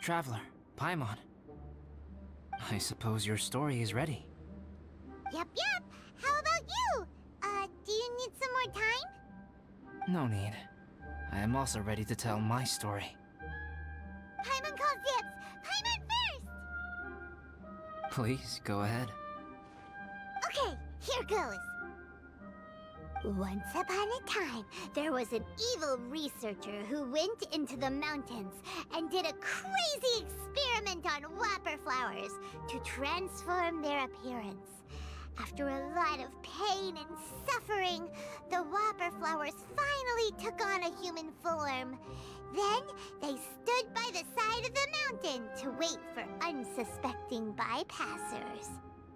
Traveler, Paimon. I suppose your story is ready. Yep. How about you? Do you need some more time? No need. I am also ready to tell my story. Paimon calls dibs! Paimon first! Please, go ahead. Okay, here goes. Once upon a time, there was an evil researcher who went into the mountains and did a crazy experiment on whopper flowers to transform their appearance. After a lot of pain and suffering, the whopper flowers finally took on a human form. Then, they stood by the side of the mountain to wait for unsuspecting bypassers.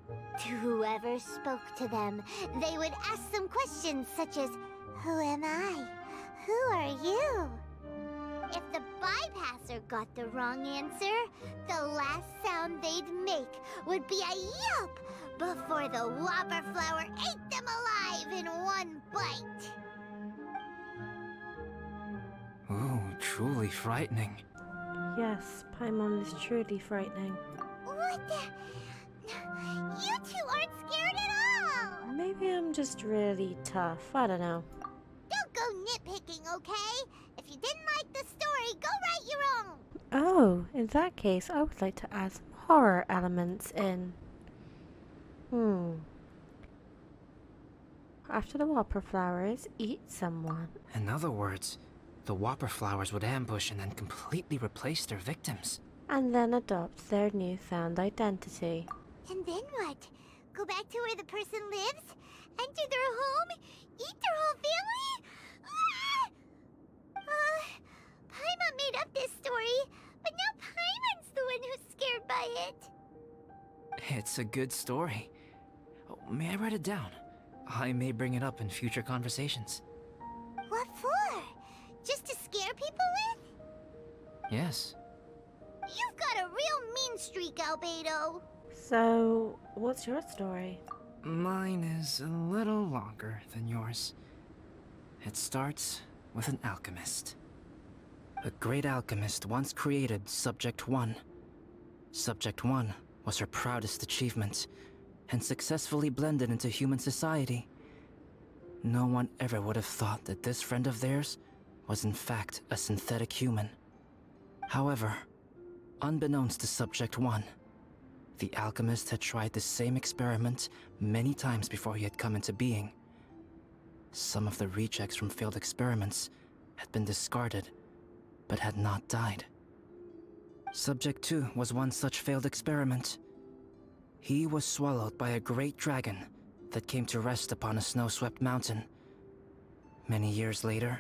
To whoever spoke to them, they would ask some questions such as, "Who am I? Who are you?" If the bypasser got the wrong answer, the last sound they'd make would be a yelp before the whopper flower ate them alive in one bite. Ooh, truly frightening. Yes, Paimon is truly frightening. What the? You two aren't scared at all! Maybe I'm just really tough. I don't know. Don't go nitpicking, okay? If you didn't like the story, go write your own! Oh, in that case, I would like to add some horror elements in. After the whopper flowers eat someone. In other words, the whopper flowers would ambush and then completely replace their victims. And then adopt their newfound identity. And then what? Go back to where the person lives? Enter their home? Eat their whole family? Paimon made up this story, but now Paimon's the one who's scared by it. It's a good story. Oh, may I write it down? I may bring it up in future conversations. What for? Just to scare people with? Yes. You've got a real mean streak, Albedo. So, what's your story? Mine is a little longer than yours. It starts with an alchemist. A great alchemist once created Subject 1. Subject 1 was her proudest achievement, and successfully blended into human society. No one ever would have thought that this friend of theirs was in fact a synthetic human. However, unbeknownst to Subject 1, the alchemist had tried the same experiment many times before he had come into being. Some of the rejects from failed experiments had been discarded, but had not died. Subject 2 was one such failed experiment. He was swallowed by a great dragon that came to rest upon a snow-swept mountain. Many years later,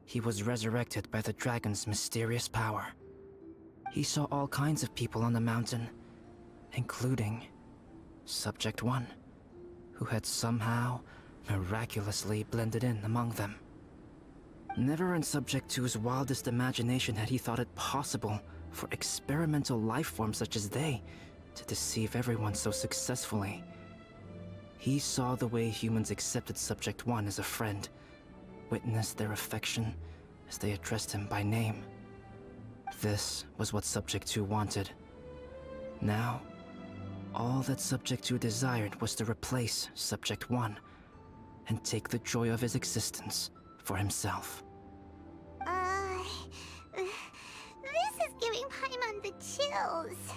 he was resurrected by the dragon's mysterious power. He saw all kinds of people on the mountain, including Subject 1, who had somehow miraculously blended in among them. Never in Subject 2's wildest imagination had he thought it possible for experimental life forms such as they to deceive everyone so successfully. He saw the way humans accepted Subject 1 as a friend, witnessed their affection as they addressed him by name. This was what Subject 2 wanted. Now, all that Subject 2 desired was to replace Subject 1 and take the joy of his existence for himself. This is giving Paimon the chills.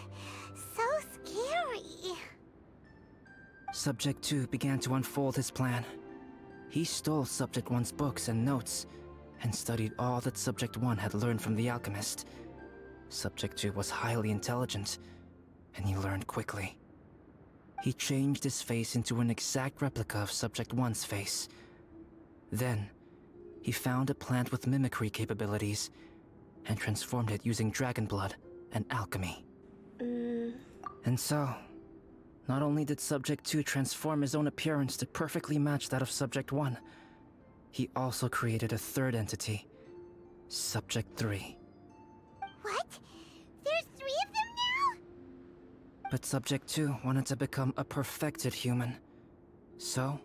So scary. Subject 2 began to unfold his plan. He stole Subject 1's books and notes, and studied all that Subject 1 had learned from the alchemist. Subject 2 was highly intelligent, and he learned quickly. He changed his face into an exact replica of Subject 1's face. Then, he found a plant with mimicry capabilities, and transformed it using dragon blood and alchemy. And so, not only did Subject 2 transform his own appearance to perfectly match that of Subject 1, he also created a third entity, Subject 3. What? There's 3 of them now? But Subject 2 wanted to become a perfected human. So,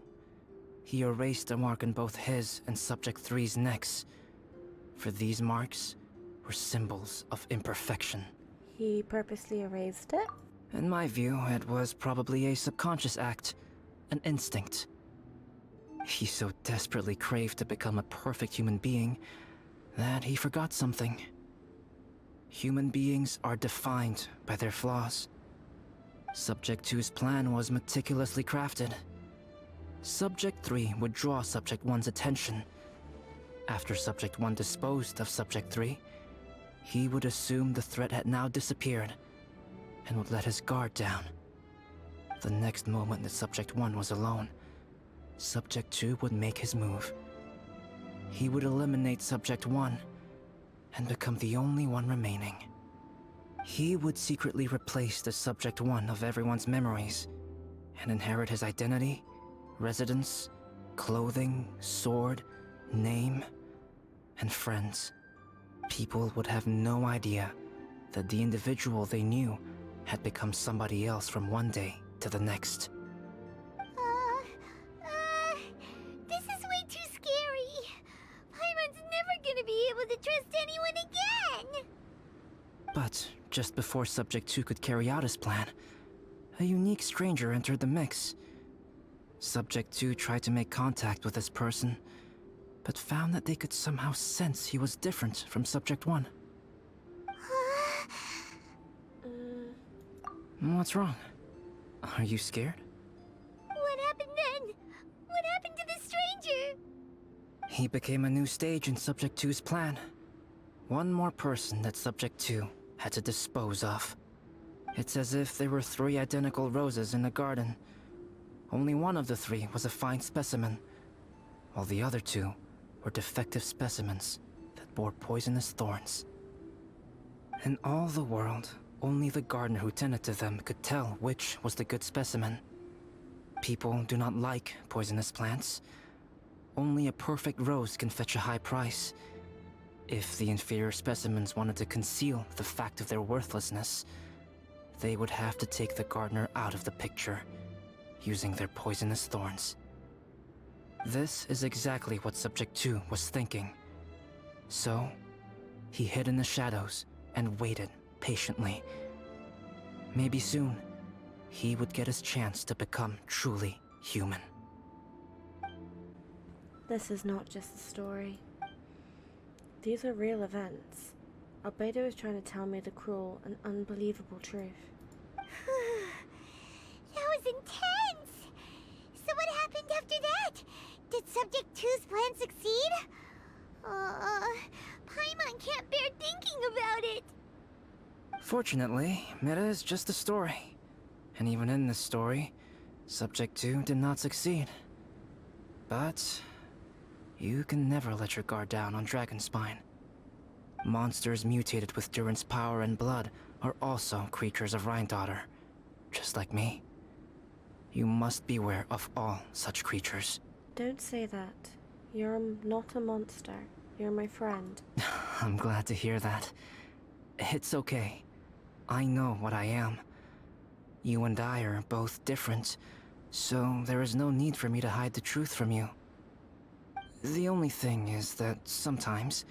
he erased a mark on both his and Subject 3's necks. For these marks were symbols of imperfection. He purposely erased it? In my view, it was probably a subconscious act, an instinct. He so desperately craved to become a perfect human being that he forgot something. Human beings are defined by their flaws. Subject 2's plan was meticulously crafted. Subject 3 would draw Subject 1's attention. After Subject 1 disposed of Subject 3, he would assume the threat had now disappeared and would let his guard down. The next moment that Subject 1 was alone, Subject 2 would make his move. He would eliminate Subject 1 and become the only one remaining. He would secretly replace the Subject 1 of everyone's memories and inherit his identity, residence, clothing, sword, name, and friends. People would have no idea that the individual they knew had become somebody else from one day to the next. This is way too scary. Paimon's never gonna be able to trust anyone again. But just before Subject 2 could carry out his plan, a unique stranger entered the mix. Subject 2 tried to make contact with this person, but found that they could somehow sense he was different from Subject 1. What's wrong? Are you scared? What happened then? What happened to the stranger? He became a new stage in Subject 2's plan. One more person that Subject 2 had to dispose of. It's as if there were 3 identical roses in a garden. Only one of the 3 was a fine specimen, while the other 2 were defective specimens that bore poisonous thorns. In all the world, only the gardener who tended to them could tell which was the good specimen. People do not like poisonous plants. Only a perfect rose can fetch a high price. If the inferior specimens wanted to conceal the fact of their worthlessness, they would have to take the gardener out of the picture, using their poisonous thorns. This is exactly what Subject 2 was thinking. So, he hid in the shadows and waited patiently. Maybe soon, he would get his chance to become truly human. This is not just a story. These are real events. Albedo is trying to tell me the cruel and unbelievable truth. That was intense! So what happened after that? Did Subject 2's plan succeed? Paimon can't bear thinking about it. Fortunately, it is just a story. And even in this story, Subject 2 did not succeed. But you can never let your guard down on Dragonspine. Monsters mutated with Durin's power and blood are also creatures of Rhine-Daughter, just like me. You must beware of all such creatures. Don't say that. You're not a monster. You're my friend. I'm glad to hear that. It's okay. I know what I am. You and I are both different, so there is no need for me to hide the truth from you. The only thing is that sometimes,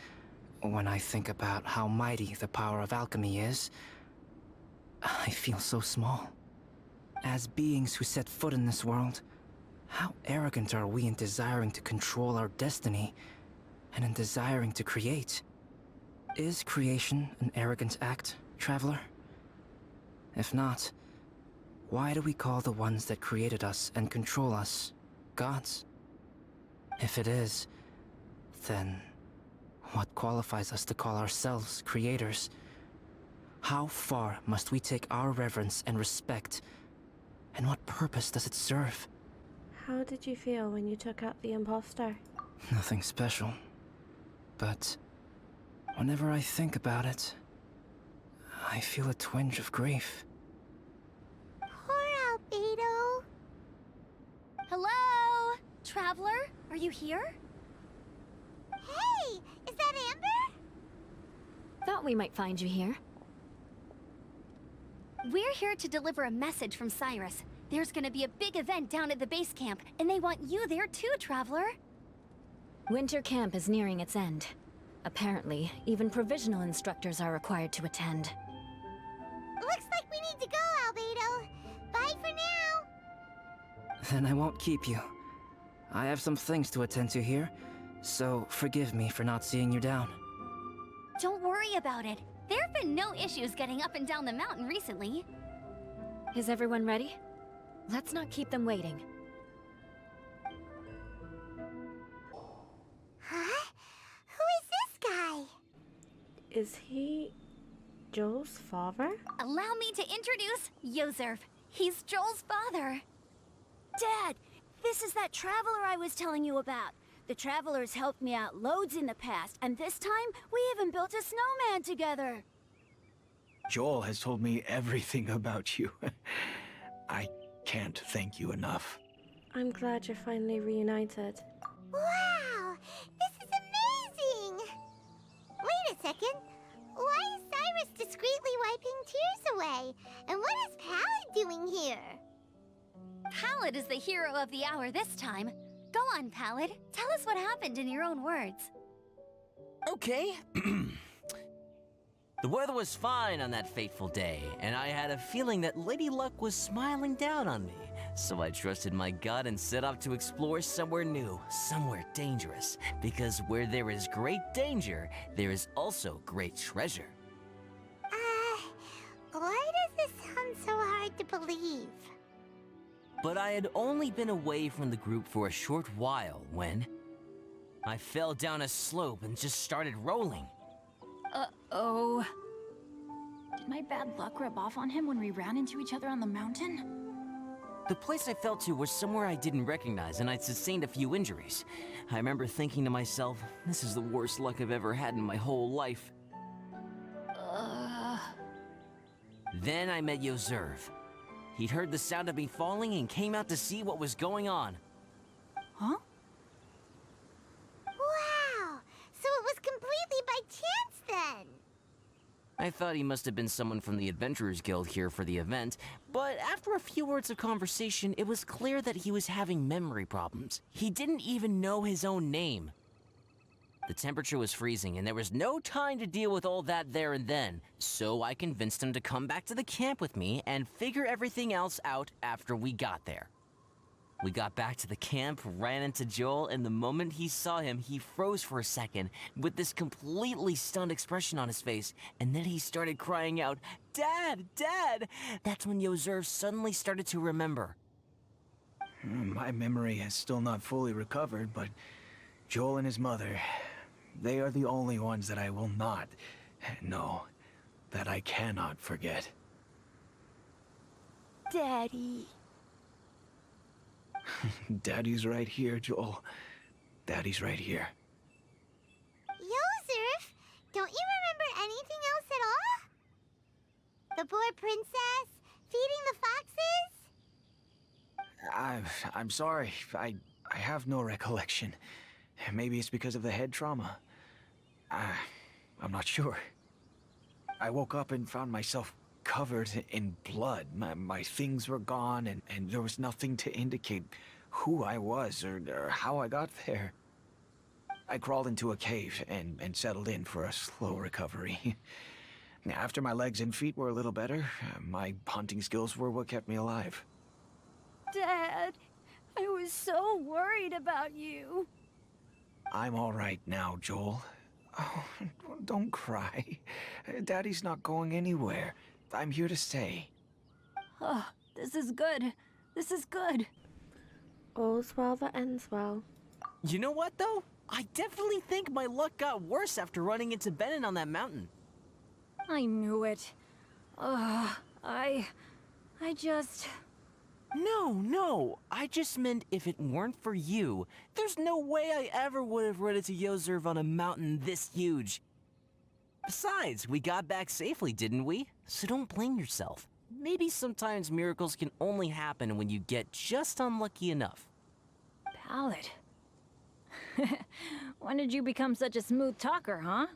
when I think about how mighty the power of alchemy is, I feel so small. As beings who set foot in this world, how arrogant are we in desiring to control our destiny, and in desiring to create? Is creation an arrogant act, Traveler? If not, why do we call the ones that created us and control us gods? If it is, then what qualifies us to call ourselves creators? How far must we take our reverence and respect, and what purpose does it serve? How did you feel when you took out the imposter? Nothing special. But whenever I think about it, I feel a twinge of grief. Poor Albedo. Hello? Traveler? Are you here? Hey, is that Amber? Thought we might find you here. We're here to deliver a message from Cyrus. There's gonna be a big event down at the base camp, and they want you there too, Traveler. Winter camp is nearing its end. Apparently, even provisional instructors are required to attend. Looks like we need to go, Albedo. Bye for now. Then I won't keep you. I have some things to attend to here, so forgive me for not seeing you down. Don't worry about it. There have been no issues getting up and down the mountain recently. Is everyone ready? Let's not keep them waiting. Huh? Who is this guy? Is he Joel's father? Allow me to introduce Yozerv. He's Joel's father. Dad, this is that traveler I was telling you about. The travelers helped me out loads in the past, and this time we even built a snowman together. Joel has told me everything about you. I can't thank you enough. I'm glad you're finally reunited. Wow, this is amazing! Wait a second. Why is Cyrus discreetly wiping tears away? And what is Pallid doing here? Pallid is the hero of the hour this time. Go on, Pallid. Tell us what happened in your own words. Okay. The weather was fine on that fateful day, and I had a feeling that Lady Luck was smiling down on me. So I trusted my gut and set off to explore somewhere new, somewhere dangerous. Because where there is great danger, there is also great treasure. Why does this sound so hard to believe? But I had only been away from the group for a short while when I fell down a slope and just started rolling. Uh-oh. Did my bad luck rub off on him when we ran into each other on the mountain? The place I fell to was somewhere I didn't recognize, and I'd sustained a few injuries. I remember thinking to myself, this is the worst luck I've ever had in my whole life. Then I met Yozerv. He'd heard the sound of me falling and came out to see what was going on. Huh? Wow, so it was completely by chance then. I thought he must have been someone from the Adventurers Guild here for the event, but after a few words of conversation, it was clear that he was having memory problems. He didn't even know his own name. The temperature was freezing, and there was no time to deal with all that there and then, so I convinced him to come back to the camp with me and figure everything else out after we got there. We got back to the camp, ran into Joel, and the moment he saw him, he froze for a second with this completely stunned expression on his face, and then he started crying out, "Dad! Dad!" That's when Yozerv suddenly started to remember. My memory has still not fully recovered, but Joel and his mother, they are the only ones that I will not, no, that I cannot forget. Daddy. Daddy's right here, Joel. Daddy's right here. Yozerf, don't you remember anything else at all? The poor princess? Feeding the foxes? I'm sorry. I have no recollection. Maybe it's because of the head trauma. I'm not sure. I woke up and found myself covered in blood. My things were gone, and there was nothing to indicate who I was or how I got there. I crawled into a cave and settled in for a slow recovery. After my legs and feet were a little better, my hunting skills were what kept me alive. Dad, I was so worried about you. I'm all right now, Joel. Oh, don't cry. Daddy's not going anywhere. I'm here to stay. Oh, this is good. This is good. All's well that ends well. You know what, though? I definitely think my luck got worse after running into Benin on that mountain. I knew it. I just... No, I just meant if it weren't for you, there's no way I ever would have run into Yozerv on a mountain this huge. Besides, we got back safely, didn't we? So don't blame yourself. Maybe sometimes miracles can only happen when you get just unlucky enough. Pallid. When did you become such a smooth talker, huh?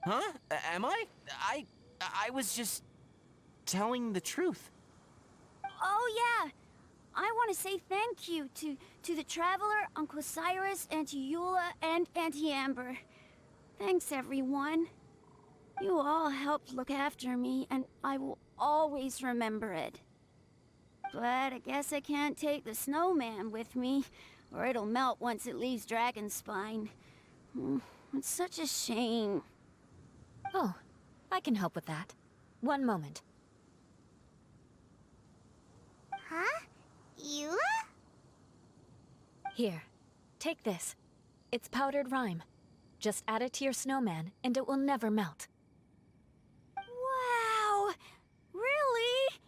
Huh? Am I? I was just telling the truth. Oh, yeah. I want to say thank you to the Traveler, Uncle Cyrus, Auntie Eula, and Auntie Amber. Thanks, everyone. You all helped look after me, and I will always remember it. But I guess I can't take the snowman with me, or it'll melt once it leaves Dragonspine. It's such a shame. Oh, I can help with that. One moment. Huh? Eula? Here, take this. It's powdered rime. Just add it to your snowman, and it will never melt. Wow! Really?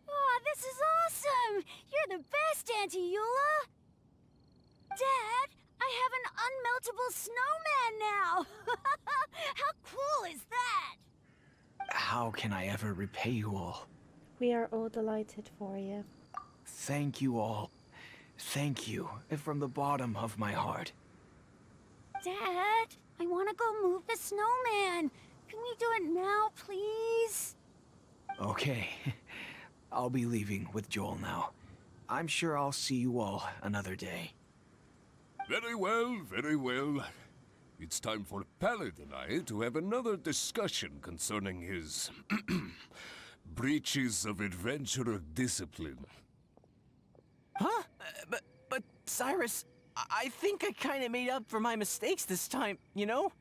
Oh, this is awesome! You're the best, Auntie Eula! Dad, I have an unmeltable snowman now! How cool is that? How can I ever repay you all? We are all delighted for you. Thank you all. Thank you from the bottom of my heart. Dad, I want to go move the snowman. Can we do it now, please? Okay. I'll be leaving with Joel now. I'm sure I'll see you all another day. Very well, very well. It's time for Pallid and I to have another discussion concerning his breaches of adventurer discipline. Huh? But Cyrus, I think I kind of made up for my mistakes this time, you know?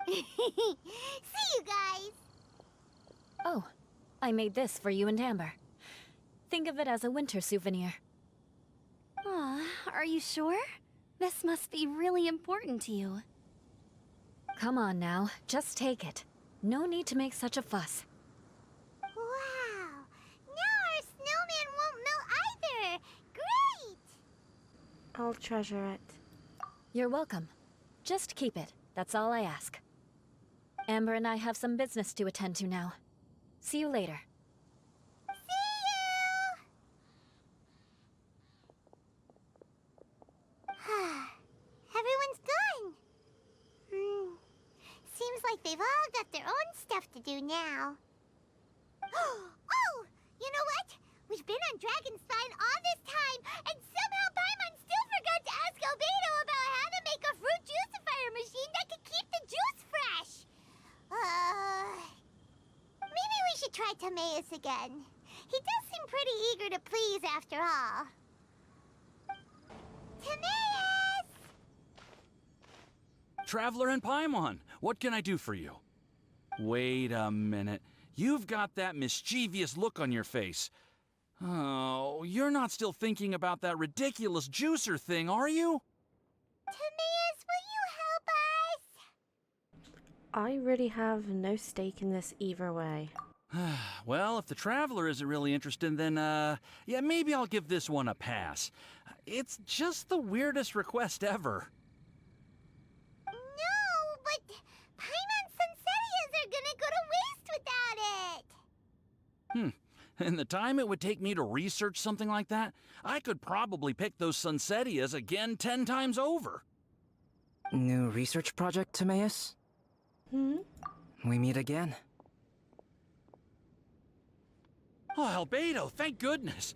See you guys! Oh, I made this for you and Amber. Think of it as a winter souvenir. Aw, are you sure? This must be really important to you. Come on now, just take it. No need to make such a fuss. Wow! Now our snowman won't melt either! Great! I'll treasure it. You're welcome. Just keep it, that's all I ask. Amber and I have some business to attend to now. See you later. Everyone's gone. Seems like they've all got their own stuff to do now. Oh! You know what? We've been on Dragonspine all this time, and somehow Paimon still forgot to ask Albedo about how to make a fruit juicifier machine that could keep the juice fresh. Maybe we should try Timaeus again. He does seem pretty eager to please after all. Timaeus! Traveler and Paimon, what can I do for you? Wait a minute. You've got that mischievous look on your face. Oh, you're not still thinking about that ridiculous juicer thing, are you? Timaeus, will you help us? I really have no stake in this either way. Well, if the Traveler isn't really interested, then, yeah, maybe I'll give this one a pass. It's just the weirdest request ever. No, but Paimon's Sunsetias are gonna go to waste without it. In the time it would take me to research something like that, I could probably pick those Sunsetias again 10 times over. New research project, Timaeus? We meet again. Oh, Albedo, thank goodness.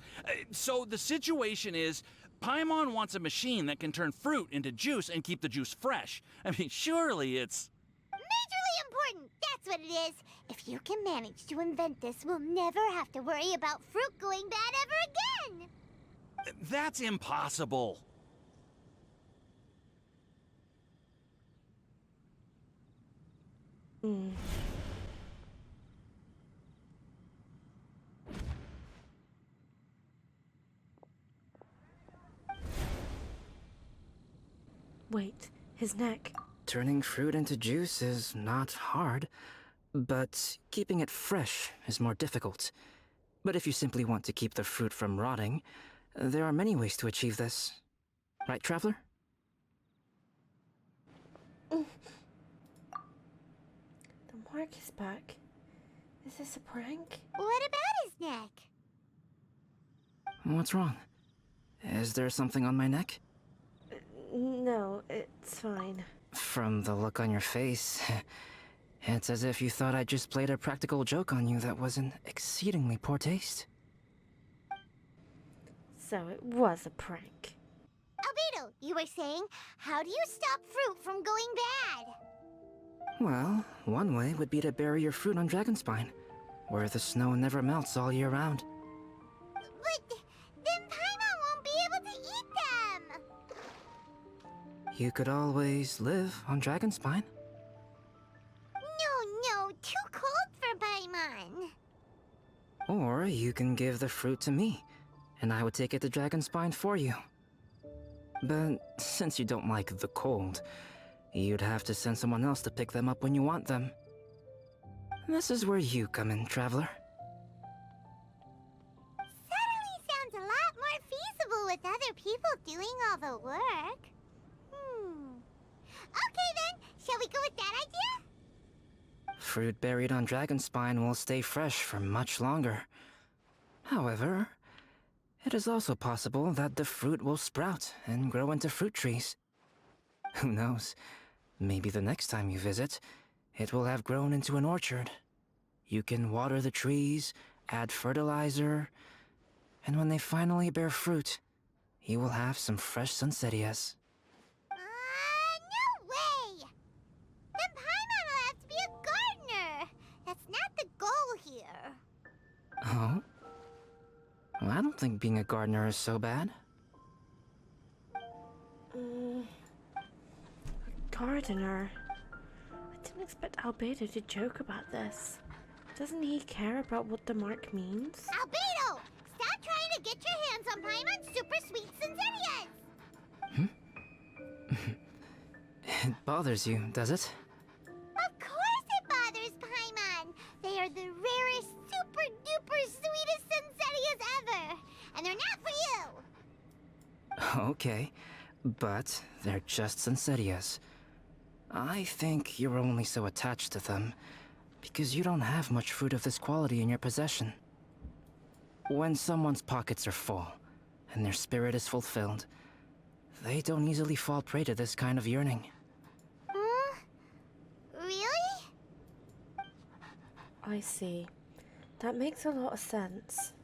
So the situation is, Paimon wants a machine that can turn fruit into juice and keep the juice fresh. I mean, surely it's... Majorly important, that's what it is. If you can manage to invent this, we'll never have to worry about fruit going bad ever again. That's impossible. Wait, his neck. Turning fruit into juice is not hard, but keeping it fresh is more difficult. But if you simply want to keep the fruit from rotting, there are many ways to achieve this. Right, Traveler? The mark is back. Is this a prank? What about his neck? What's wrong? Is there something on my neck? No, it's fine. From the look on your face, it's as if you thought I just played a practical joke on you that was in exceedingly poor taste. So it was a prank. Albedo, you were saying, how do you stop fruit from going bad? Well, one way would be to bury your fruit on Dragonspine, where the snow never melts all year round. But then Paimon won't be able to eat them! You could always live on Dragonspine. No, too cold for Paimon. Or you can give the fruit to me, and I would take it to Dragonspine for you. But since you don't like the cold, you'd have to send someone else to pick them up when you want them. This is where you come in, Traveler. Suddenly sounds a lot more feasible with other people doing all the work. Okay then, shall we go with that idea? Fruit buried on Dragonspine will stay fresh for much longer. However, it is also possible that the fruit will sprout and grow into fruit trees. Who knows? Maybe the next time you visit, it will have grown into an orchard. You can water the trees, add fertilizer, and when they finally bear fruit, you will have some fresh sunsettias. No way! Then Paimon will have to be a gardener! That's not the goal here. Oh? Well, I don't think being a gardener is so bad. Gardener? I didn't expect Albedo to joke about this. Doesn't he care about what the mark means? Albedo! Stop trying to get your hands on Paimon's super sweet Sinzetias! It bothers you, does it? Of course it bothers Paimon! They are the rarest, super duper sweetest Sinzetias ever! And they're not for you! Okay, but they're just Sinzetias. I think you're only so attached to them because you don't have much fruit of this quality in your possession. When someone's pockets are full and their spirit is fulfilled, they don't easily fall prey to this kind of yearning. Really? I see. That makes a lot of sense.